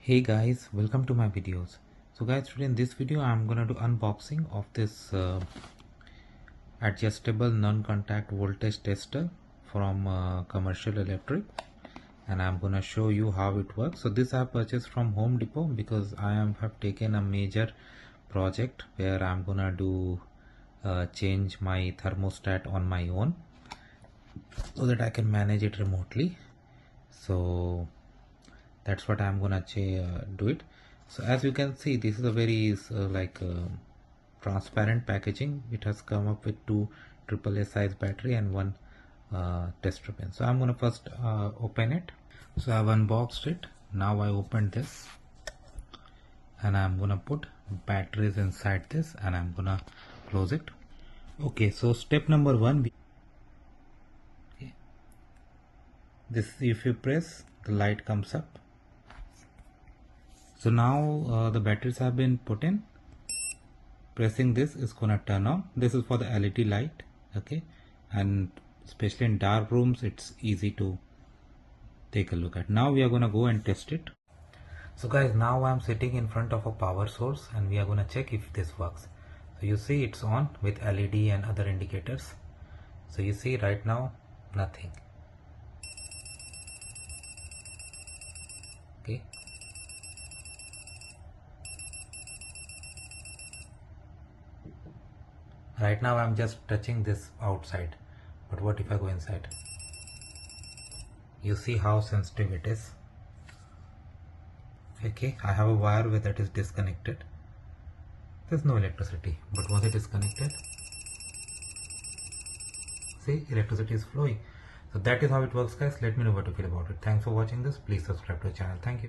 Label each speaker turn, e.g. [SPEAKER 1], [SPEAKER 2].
[SPEAKER 1] Hey guys, welcome to my videos. So guys, today in this video I'm gonna do unboxing of this adjustable non-contact voltage tester from Commercial Electric, and I'm gonna show you how it works. So this I purchased from Home Depot because I have taken a major project where I'm gonna do change my thermostat on my own so that I can manage it remotely. So that's what I'm gonna do it. So as you can see, this is a very transparent packaging. It has come up with two AAA size battery and one tester pin. So I'm gonna first open it. So I've unboxed it. Now I opened this and I'm gonna put batteries inside this and I'm gonna close it. Okay, so step number one, this, if you press, the light comes up. So now the batteries have been put in. Pressing this is gonna turn on. This is for the LED light, okay, and especially in dark rooms it's easy to take a look at. Now we are gonna go and test it. So guys, now I'm sitting in front of a power source and we are gonna check if this works. So you see it's on with LED and other indicators. So you see right now nothing. Okay. Right now I'm just touching this outside, but what if I go inside? You see how sensitive it is. Okay, I have a wire where that is disconnected. There's no electricity, but once it is connected, see, electricity is flowing. So that is how it works guys. Let me know what you feel about it. Thanks for watching this. Please subscribe to the channel. Thank you.